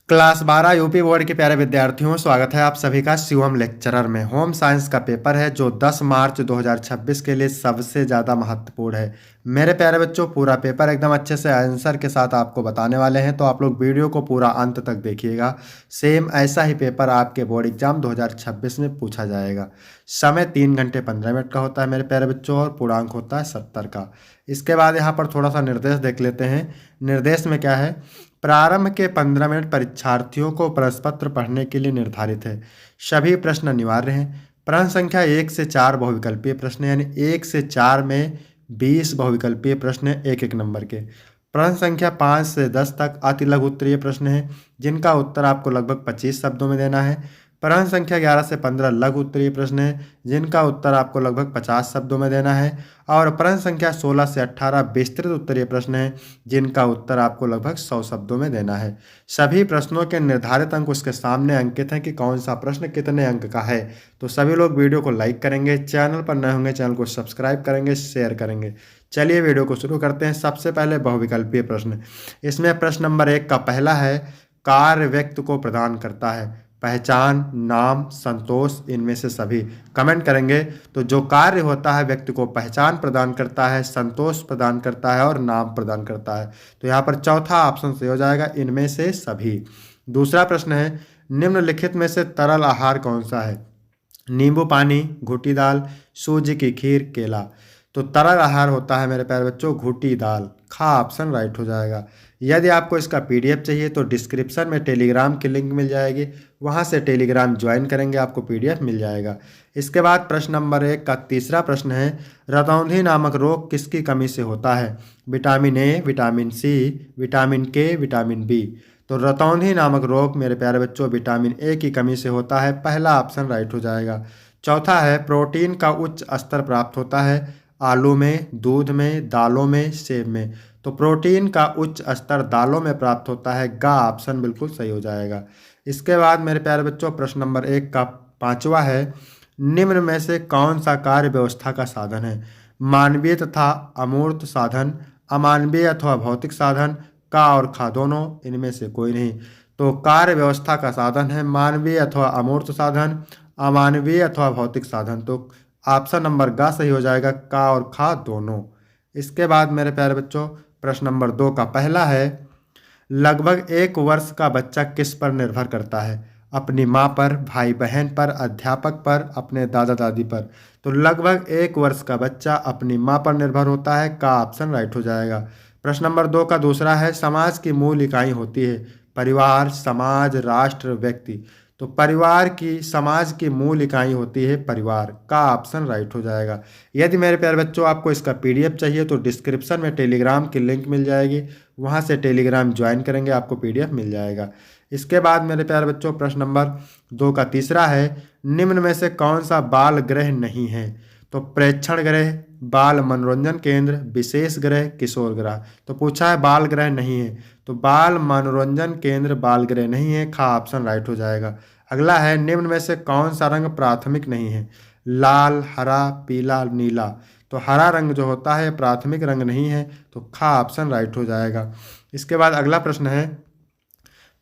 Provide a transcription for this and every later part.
Class 12 UP board के प्यारे विद्यार्थियों, स्वागत है आप सभी का शिवम लेक्चरर में। होम साइंस का पेपर है जो 10 मार्च 2026 के लिए सबसे ज़्यादा महत्वपूर्ण है। मेरे प्यारे बच्चों, पूरा पेपर एकदम अच्छे से आंसर के साथ आपको बताने वाले हैं, तो आप लोग वीडियो को पूरा अंत तक देखिएगा। सेम ऐसा ही पेपर आपके बोर्ड एग्जाम 2026 में पूछा जाएगा। समय 3 घंटे 15 मिनट का होता है मेरे प्यारे बच्चों, और पूर्णांक होता है 70 का। इसके बाद यहाँ पर थोड़ा सा निर्देश देख लेते हैं। निर्देश में क्या है? प्रारंभ के 15 मिनट परीक्षार्थियों को प्रश्न पत्र पढ़ने के लिए निर्धारित है। सभी प्रश्न अनिवार्य हैं। प्रश्न संख्या 1 से 4 बहुविकल्पीय प्रश्न, यानी 1 से 4 में 20 बहुविकल्पीय प्रश्न हैं, एक एक नंबर के। प्रश्न संख्या 5 से 10 तक अति लघु उत्तरीय प्रश्न हैं, जिनका उत्तर आपको लगभग 25 शब्दों में देना है। प्रश्न संख्या 11 से 15 लघु उत्तरीय प्रश्न हैं, जिनका उत्तर आपको लगभग 50 शब्दों में देना है। और प्रश्न संख्या 16 से 18 विस्तृत उत्तरीय प्रश्न हैं, जिनका उत्तर आपको लगभग 100 शब्दों में देना है। सभी प्रश्नों के निर्धारित अंक उसके सामने अंकित हैं कि कौन सा प्रश्न कितने अंक का है। तो सभी लोग वीडियो को लाइक करेंगे, चैनल पर नए होंगे चैनल को सब्सक्राइब करेंगे, शेयर करेंगे। चलिए वीडियो को शुरू करते हैं। सबसे पहले बहुविकल्पीय प्रश्न। इसमें प्रश्न नंबर 1 का पहला है, कार्य व्यक्ति को प्रदान करता है। पहचान, नाम, संतोष, इनमें से सभी कमेंट करेंगे। तो जो कार्य होता है व्यक्ति को पहचान प्रदान करता है, संतोष प्रदान करता है और नाम प्रदान करता है। तो यहाँ पर चौथा ऑप्शन सही हो जाएगा, इनमें से सभी। दूसरा प्रश्न है, निम्नलिखित में से तरल आहार कौन सा है? नींबू पानी, घुटी दाल, सूजी की खीर, केला। तो तरल आहार होता है मेरे प्यारे बच्चों घुटी दाल। खा ऑप्शन राइट हो जाएगा। यदि आपको इसका पीडीएफ चाहिए तो डिस्क्रिप्शन में टेलीग्राम की लिंक मिल जाएगी, वहां से टेलीग्राम ज्वाइन करेंगे, आपको पीडीएफ मिल जाएगा। इसके बाद प्रश्न नंबर 1 का तीसरा प्रश्न है, रतौंधी नामक रोग किसकी कमी से होता है? Vitamin A, vitamin C, vitamin K, vitamin B. तो रतौंधी नामक रोग मेरे प्यारे बच्चों विटामिन ए की कमी से होता है। पहला ऑप्शन राइट हो जाएगा। चौथा है, प्रोटीन का उच्च स्तर प्राप्त होता है आलू में, दूध में, दालों में, सेब में। तो प्रोटीन का उच्च स्तर दालों में प्राप्त होता है। गा ऑप्शन बिल्कुल सही हो जाएगा। इसके बाद मेरे प्यारे बच्चों प्रश्न नंबर 1 का पांचवा है, निम्न में से कौन सा कार्य व्यवस्था का साधन है? मानवीय तथा अमूर्त साधन, अमानवीय अथवा भौतिक साधन, का और खा दोनों, इनमें से कोई नहीं। तो कार्य व्यवस्था का साधन है मानवीय अथवा अमूर्त साधन, अमानवीय अथवा भौतिक साधन। तो ऑप्शन नंबर गा सही हो जाएगा, का और खा दोनों। इसके बाद मेरे प्यारे बच्चों प्रश्न नंबर 2 का पहला है, लगभग 1 वर्ष का बच्चा किस पर निर्भर करता है? अपनी माँ पर, भाई बहन पर, अध्यापक पर, अपने दादा दादी पर। तो लगभग 1 वर्ष का बच्चा अपनी माँ पर निर्भर होता है। का ऑप्शन राइट हो जाएगा। प्रश्न नंबर 2 का दूसरा है, समाज की मूल इकाई होती है परिवार, समाज, राष्ट्र, व्यक्ति। तो परिवार की, समाज की मूल इकाई होती है परिवार। का ऑप्शन राइट हो जाएगा। यदि मेरे प्यारे बच्चों आपको इसका पीडीएफ चाहिए तो डिस्क्रिप्शन में टेलीग्राम की लिंक मिल जाएगी, वहां से टेलीग्राम ज्वाइन करेंगे, आपको पीडीएफ मिल जाएगा। इसके बाद मेरे प्यारे बच्चों प्रश्न नंबर 2 का तीसरा है, निम्न में से कौन सा बाल गृह नहीं है? तो प्रेक्षण गृह, बाल मनोरंजन केंद्र, विशेष गृह, किशोर गृह। तो पूछा है बाल गृह नहीं है, तो बाल मनोरंजन केंद्र बाल गृह नहीं है। खा ऑप्शन राइट हो जाएगा। अगला है, निम्न में से कौन सा रंग प्राथमिक नहीं है? लाल, हरा, पीला, नीला। तो हरा रंग जो होता है प्राथमिक रंग नहीं है, तो खा ऑप्शन राइट हो जाएगा। इसके बाद अगला प्रश्न है,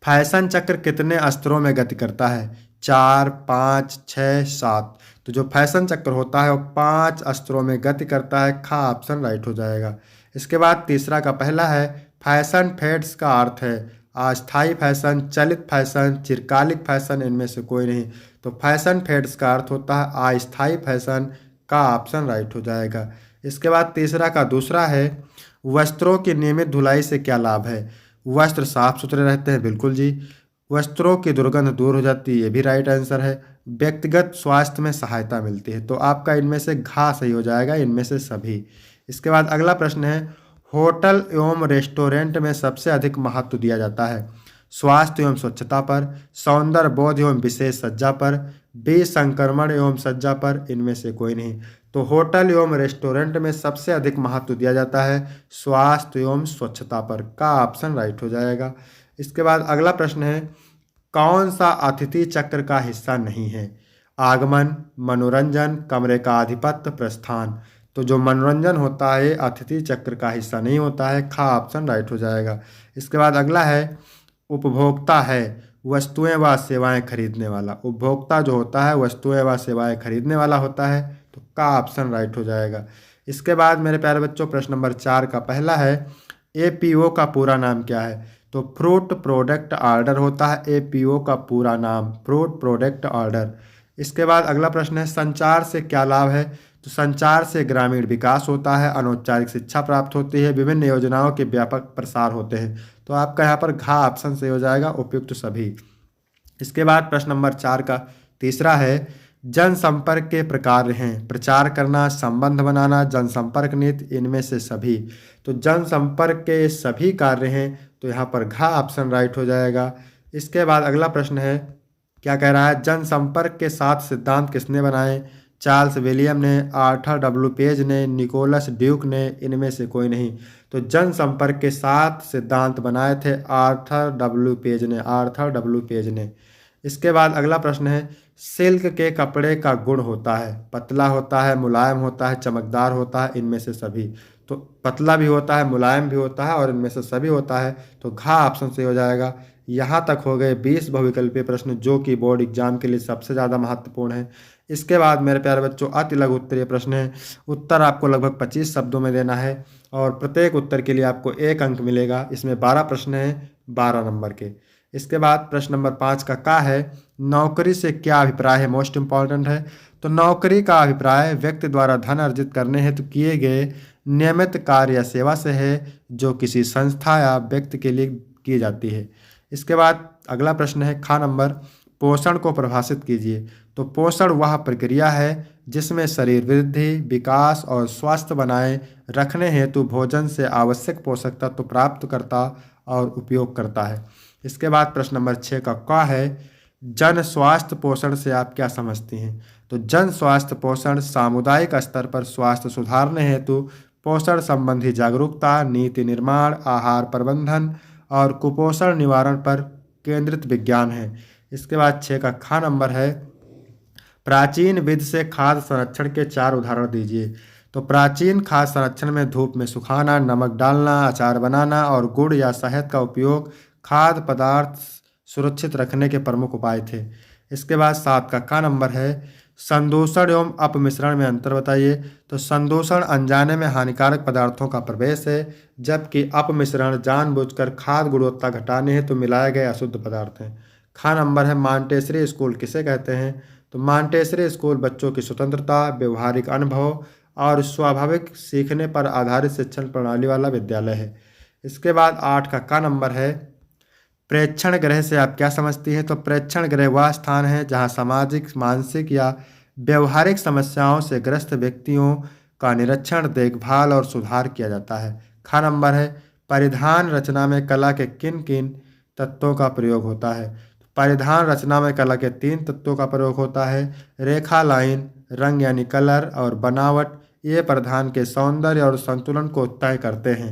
फैशन चक्र कितने स्तरों में गति करता है? 4, 5, 6, 7। तो जो फैशन चक्र होता है वो 5 स्तरों में गति करता है। खा ऑप्शन राइट हो जाएगा। इसके बाद तीसरा का पहला है, फैशन फेड्स का अर्थ है अस्थायी फैशन, चलित फैशन, चिरकालिक फैशन, इनमें से कोई नहीं। तो फैशन फेड्स का अर्थ होता है अस्थायी फैशन। का ऑप्शन राइट हो जाएगा। इसके बाद तीसरा का दूसरा है, वस्त्रों की नियमित धुलाई से क्या लाभ है? वस्त्र साफ सुथरे रहते हैं, बिल्कुल जी। वस्त्रों की दुर्गंध दूर हो जाती है, ये भी राइट आंसर है। व्यक्तिगत स्वास्थ्य में सहायता मिलती है। तो आपका इनमें से घा सही हो जाएगा, इनमें से सभी। इसके बाद अगला प्रश्न है, होटल एवं रेस्टोरेंट में सबसे अधिक महत्व दिया जाता है? स्वास्थ्य एवं स्वच्छता पर, सौंदर्य बोध एवं विशेष सज्जा पर, विसंक्रमण एवं सज्जा पर, इनमें से कोई नहीं। तो होटल एवं रेस्टोरेंट में सबसे अधिक महत्व दिया जाता है स्वास्थ्य एवं स्वच्छता पर। का ऑप्शन राइट हो जाएगा। इसके बाद अगला प्रश्न है, कौन सा अतिथि चक्र का हिस्सा नहीं है? आगमन, मनोरंजन, कमरे का आधिपत्य, प्रस्थान। तो जो मनोरंजन होता है अतिथि चक्र का हिस्सा नहीं होता है। खा ऑप्शन राइट हो जाएगा। इसके बाद अगला है, उपभोक्ता है वस्तुएं व सेवाएं खरीदने वाला। उपभोक्ता जो होता है वस्तुएं व सेवाएं खरीदने वाला होता है, तो का ऑप्शन राइट हो जाएगा। इसके बाद मेरे प्यारे बच्चों प्रश्न नंबर 4 का पहला है, एपीओ का पूरा नाम क्या है? तो फ्रूट प्रोडक्ट ऑर्डर होता है एपीओ का पूरा नाम, फ्रूट प्रोडक्ट ऑर्डर। इसके बाद अगला प्रश्न है, संचार से क्या लाभ है? तो संचार से ग्रामीण विकास होता है, अनौपचारिक शिक्षा प्राप्त होती है, विभिन्न योजनाओं के व्यापक प्रसार होते हैं। तो आपका यहाँ पर घ ऑप्शन से हो जाएगा उपयुक्त सभी। इसके बाद प्रश्न नंबर 4 का तीसरा है, जनसंपर्क के प्रकार हैं, प्रचार करना, संबंध बनाना, जनसंपर्क नीति, इनमें से सभी। तो जनसंपर्क के सभी कार्य हैं, तो यहाँ पर घ ऑप्शन राइट हो जाएगा। इसके बाद अगला प्रश्न है, क्या कह रहा है, जनसंपर्क के 7 सिद्धांत किसने बनाए? चार्ल्स विलियम ने, आर्थर डब्ल्यू पेज ने, निकोलस ड्यूक ने, इनमें से कोई नहीं। तो जनसंपर्क के 7 सिद्धांत बनाए थे आर्थर डब्ल्यू पेज ने, आर्थर डब्ल्यू पेज ने। इसके बाद अगला प्रश्न है, सिल्क के कपड़े का गुण होता है, पतला होता है, मुलायम होता है, चमकदार होता है, इनमें से सभी। तो पतला भी होता है, मुलायम भी होता है और इनमें से सभी होता है, तो घ ऑप्शन से हो जाएगा। यहाँ तक हो गए 20 बहुविकल्पीय प्रश्न, जो कि बोर्ड एग्जाम के लिए सबसे ज़्यादा महत्वपूर्ण है। इसके बाद मेरे प्यारे बच्चों अति लघु उत्तरीय प्रश्न है। उत्तर आपको लगभग 25 शब्दों में देना है और प्रत्येक उत्तर के लिए आपको 1 अंक मिलेगा। इसमें 12 प्रश्न हैं 12 नंबर के। इसके बाद प्रश्न नंबर 5 का है, नौकरी से क्या अभिप्राय है? मोस्ट इंपॉर्टेंट है। तो नौकरी का अभिप्राय व्यक्ति द्वारा धन अर्जित करने हेतु किए गए नियमित कार्य या सेवा से है, जो किसी संस्था या व्यक्ति के लिए की जाती है। इसके बाद अगला प्रश्न है, खा नंबर, पोषण को परिभाषित कीजिए। तो पोषण वह प्रक्रिया है जिसमें शरीर वृद्धि, विकास और स्वास्थ्य बनाए रखने हेतु भोजन से आवश्यक पोषक तत्व प्राप्त करता और उपयोग करता है। इसके बाद प्रश्न नंबर 6 का है, जन स्वास्थ्य पोषण से आप क्या समझती हैं? तो जन स्वास्थ्य पोषण सामुदायिक स्तर पर स्वास्थ्य सुधारने हेतु पोषण संबंधी जागरूकता, नीति निर्माण, आहार प्रबंधन और कुपोषण निवारण पर केंद्रित विज्ञान है। इसके बाद 6 का खा नंबर है, प्राचीन विधि से खाद्य संरक्षण के 4 उदाहरण दीजिए। तो प्राचीन खाद्य संरक्षण में धूप में सुखाना, नमक डालना, अचार बनाना और गुड़ या शहद का उपयोग खाद्य पदार्थ सुरक्षित रखने के प्रमुख उपाय थे। इसके बाद 7 का नंबर है, संदूषण एवं अपमिश्रण में अंतर बताइए। तो संदूषण अनजाने में हानिकारक पदार्थों का प्रवेश है, जबकि अपमिश्रण जानबूझकर खाद्य गुणवत्ता घटाने हेतु मिलाए गए अशुद्ध पदार्थ हैं। खा नंबर है, मॉन्टेसरी स्कूल किसे कहते हैं? तो मॉन्टेसरी स्कूल बच्चों की स्वतंत्रता, व्यवहारिक अनुभव और स्वाभाविक सीखने पर आधारित शिक्षण प्रणाली वाला विद्यालय है। इसके बाद 8 का नंबर है, प्रेक्षण गृह से आप क्या समझती हैं? तो प्रेक्षण गृह वह स्थान है जहां सामाजिक, मानसिक या व्यवहारिक समस्याओं से ग्रस्त व्यक्तियों का निरीक्षण, देखभाल और सुधार किया जाता है। खा नंबर है, परिधान रचना में कला के किन किन तत्वों का प्रयोग होता है? परिधान रचना में कला के 3 तत्वों का प्रयोग होता है, रेखा, लाइन, रंग यानी कलर और बनावट। ये परिधान के सौंदर्य और संतुलन को तय करते हैं।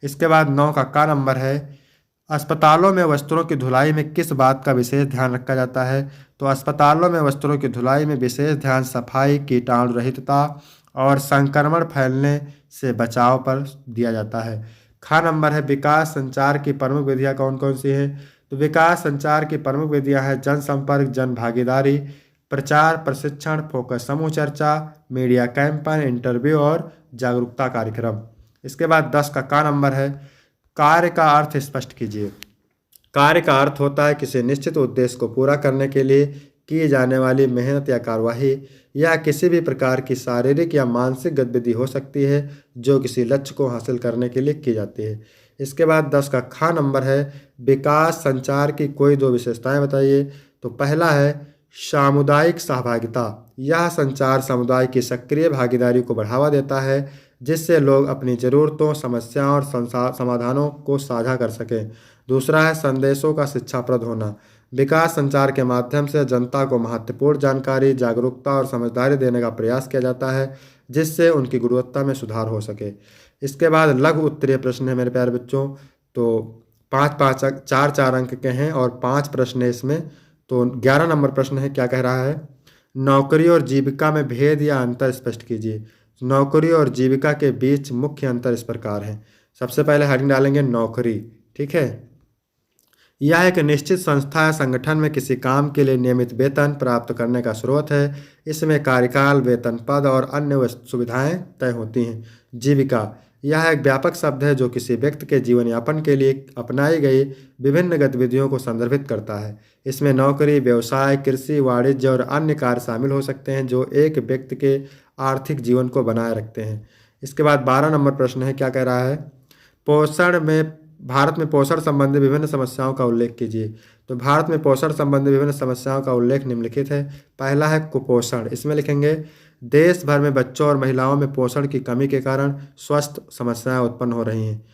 इसके बाद 9 का नंबर है, अस्पतालों में वस्त्रों की धुलाई में किस बात का विशेष ध्यान रखा जाता है? तो अस्पतालों में वस्त्रों की धुलाई में विशेष ध्यान सफाई, कीटाणु रहितता और संक्रमण फैलने से बचाव पर दिया जाता है। खा नंबर है, विकास संचार की प्रमुख विधियां कौन कौन सी हैं? तो विकास संचार की प्रमुख विधियां हैं जनसंपर्क, जन भागीदारी, प्रचार, प्रशिक्षण, फोकस समूह चर्चा, मीडिया कैंपेन, इंटरव्यू और जागरूकता कार्यक्रम। इसके बाद 10 का नंबर है, कार्य का अर्थ स्पष्ट कीजिए। कार्य का अर्थ होता है किसी निश्चित उद्देश्य को पूरा करने के लिए की जाने वाली मेहनत या कार्यवाही, या किसी भी प्रकार की शारीरिक या मानसिक गतिविधि हो सकती है जो किसी लक्ष्य को हासिल करने के लिए की जाती है। इसके बाद 10 का खा नंबर है, विकास संचार की कोई 2 विशेषताएं बताइए। तो पहला है सामुदायिक सहभागिता। यह संचार समुदाय की सक्रिय भागीदारी को बढ़ावा देता है, जिससे लोग अपनी ज़रूरतों, समस्याओं और समाधानों को साझा कर सकें। दूसरा है संदेशों का शिक्षाप्रद होना। विकास संचार के माध्यम से जनता को महत्वपूर्ण जानकारी, जागरूकता और समझदारी देने का प्रयास किया जाता है, जिससे उनकी गुणवत्ता में सुधार हो सके। इसके बाद लघु उत्तरीय प्रश्न है मेरे प्यारे बच्चों। तो 4 अंक के हैं और 5 प्रश्न है इसमें। तो 11 नंबर प्रश्न है, क्या कह रहा है, नौकरी और जीविका में भेद या अंतर स्पष्ट कीजिए। नौकरी और जीविका के बीच मुख्य अंतर इस प्रकार है। सबसे पहले हेडिंग डालेंगे नौकरी, ठीक है। यह एक निश्चित संस्था या संगठन में किसी काम के लिए नियमित वेतन प्राप्त करने का स्रोत है। इसमें कार्यकाल, वेतन, पद और अन्य सुविधाएं तय होती हैं। जीविका यह एक व्यापक शब्द है जो किसी व्यक्ति के जीवन यापन के लिए अपनाई गई विभिन्न गतिविधियों को संदर्भित करता है। इसमें नौकरी, व्यवसाय, कृषि, वाणिज्य और अन्य कार्य शामिल हो सकते हैं जो एक व्यक्ति के आर्थिक जीवन को बनाए रखते हैं। इसके बाद 12 नंबर प्रश्न है, क्या कह रहा है? भारत में पोषण संबंधी विभिन्न समस्याओं का उल्लेख कीजिए। तो भारत में पोषण संबंधी विभिन्न समस्याओं का उल्लेख निम्नलिखित है। पहला है कुपोषण। इसमें लिखेंगे देश भर में बच्चों और महिलाओं में पोषण की कमी के कारण स्वास्थ्य समस्याएं उत्पन्न हो रही हैं।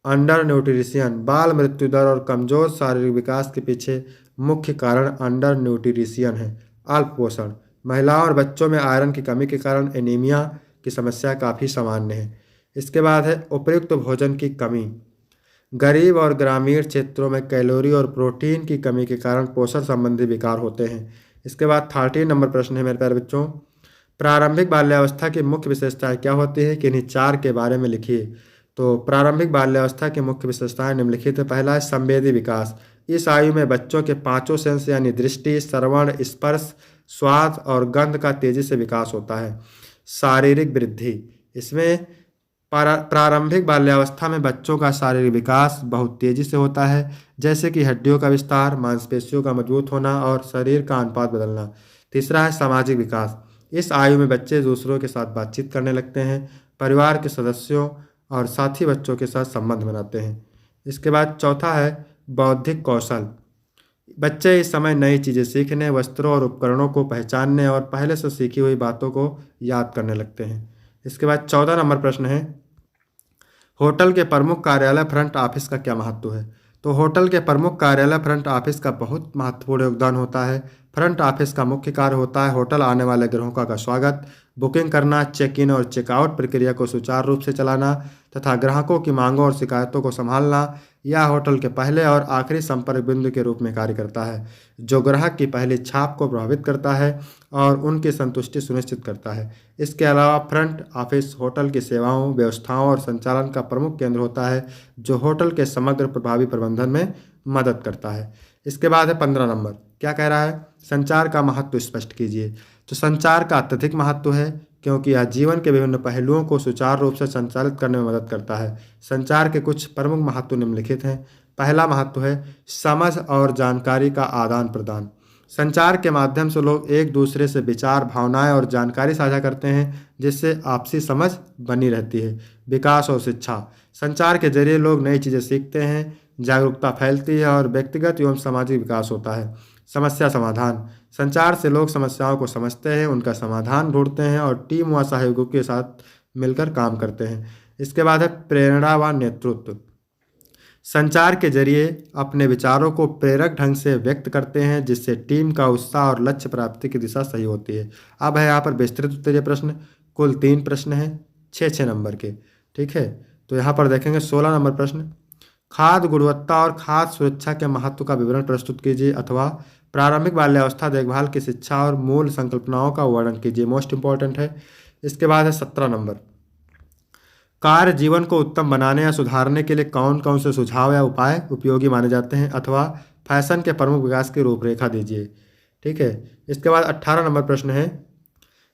अंडर न्यूट्रिशन, बाल मृत्यु दर और कमजोर शारीरिक विकास के पीछे मुख्य कारण अंडर न्यूट्रिशन है। अल्प पोषण, महिलाओं और बच्चों में आयरन की कमी के कारण एनीमिया की समस्या काफ़ी सामान्य है। इसके बाद है उपयुक्त भोजन की कमी। गरीब और ग्रामीण क्षेत्रों में कैलोरी और प्रोटीन की कमी के कारण पोषण संबंधी विकार होते हैं। इसके बाद 13 नंबर प्रश्न है मेरे प्यारे बच्चों, प्रारंभिक बाल्यावस्था की मुख्य विशेषताएं क्या होती है? कि इन्हीं 4 के बारे में लिखिए। तो प्रारंभिक बाल्यावस्था की मुख्य विशेषताएं निम्नलिखित है। पहला है संवेदी विकास। इस आयु में बच्चों के 5 सेंस यानी दृष्टि, श्रवण, स्पर्श, स्वाद और गंध का तेजी से विकास होता है। शारीरिक वृद्धि, इसमें प्रारंभिक बाल्यावस्था में बच्चों का शारीरिक विकास बहुत तेजी से होता है, जैसे कि हड्डियों का विस्तार, मांसपेशियों का मजबूत होना और शरीर का अनुपात बदलना। तीसरा है सामाजिक विकास। इस आयु में बच्चे दूसरों के साथ बातचीत करने लगते हैं, परिवार के सदस्यों और साथी बच्चों के साथ संबंध बनाते हैं। इसके बाद चौथा है बौद्धिक कौशल। बच्चे इस समय नई चीज़ें सीखने, वस्त्रों और उपकरणों को पहचानने और पहले से सीखी हुई बातों को याद करने लगते हैं। इसके बाद 14 नंबर प्रश्न है, होटल के प्रमुख कार्यालय फ्रंट ऑफिस का क्या महत्व है? तो होटल के प्रमुख कार्यालय फ्रंट ऑफिस का बहुत महत्वपूर्ण योगदान होता है। फ्रंट ऑफिस का मुख्य कार्य होता है होटल आने वाले ग्राहकों का स्वागत, बुकिंग करना, चेक इन और चेकआउट प्रक्रिया को सुचारू रूप से चलाना तथा ग्राहकों की मांगों और शिकायतों को संभालना। यह होटल के पहले और आखिरी संपर्क बिंदु के रूप में कार्य करता है, जो ग्राहक की पहली छाप को प्रभावित करता है और उनकी संतुष्टि सुनिश्चित करता है। इसके अलावा फ्रंट ऑफिस होटल की सेवाओं, व्यवस्थाओं और संचालन का प्रमुख केंद्र होता है, जो होटल के समग्र प्रभावी प्रबंधन में मदद करता है। इसके बाद है 15 नंबर, क्या कह रहा है? संचार का महत्व स्पष्ट कीजिए। तो संचार का अत्यधिक महत्व है क्योंकि यह जीवन के विभिन्न पहलुओं को सुचारू रूप से संचालित करने में मदद करता है। संचार के कुछ प्रमुख महत्व निम्नलिखित हैं। पहला महत्व है समझ और जानकारी का आदान प्रदान। संचार के माध्यम से लोग एक दूसरे से विचार, भावनाएं और जानकारी साझा करते हैं, जिससे आपसी समझ बनी रहती है। विकास और शिक्षा, संचार के जरिए लोग नई चीज़ें सीखते हैं, जागरूकता फैलती है और व्यक्तिगत एवं सामाजिक विकास होता है। समस्या समाधान, संचार से लोग समस्याओं को समझते हैं, उनका समाधान ढूंढते हैं और टीम व सहयोगियों के साथ मिलकर काम करते हैं। इसके बाद है प्रेरणा व नेतृत्व। संचार के जरिए अपने विचारों को प्रेरक ढंग से व्यक्त करते हैं, जिससे टीम का उत्साह और लक्ष्य प्राप्ति की दिशा सही होती है। अब है यहाँ पर विस्तृत उत्तरीय प्रश्न। कुल 3 प्रश्न हैं 6-6 नंबर के, ठीक है। तो यहाँ पर देखेंगे 16 नंबर प्रश्न, खाद्य गुणवत्ता और खाद्य सुरक्षा के महत्व का विवरण प्रस्तुत कीजिए अथवा प्रारंभिक बाल्यावस्था देखभाल की शिक्षा और मूल संकल्पनाओं का वर्णन कीजिए। मोस्ट इंपॉर्टेंट है। इसके बाद है 17 नंबर, कार्य जीवन को उत्तम बनाने या सुधारने के लिए कौन कौन से सुझाव या उपाय उपयोगी माने जाते हैं अथवा फैशन के प्रमुख विकास की रूपरेखा दीजिए, ठीक है। इसके बाद 18 नंबर प्रश्न है,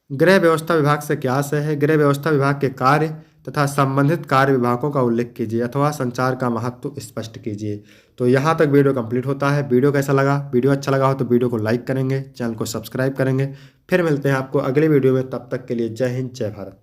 गृह व्यवस्था विभाग से क्या आशय है? गृह व्यवस्था विभाग के कार्य तथा संबंधित कार्य विभागों का उल्लेख कीजिए अथवा संचार का महत्व स्पष्ट कीजिए। तो यहाँ तक वीडियो कंप्लीट होता है। वीडियो कैसा लगा? वीडियो अच्छा लगा हो तो वीडियो को लाइक करेंगे, चैनल को सब्सक्राइब करेंगे। फिर मिलते हैं आपको अगले वीडियो में, तब तक के लिए जय हिंद, जय भारत।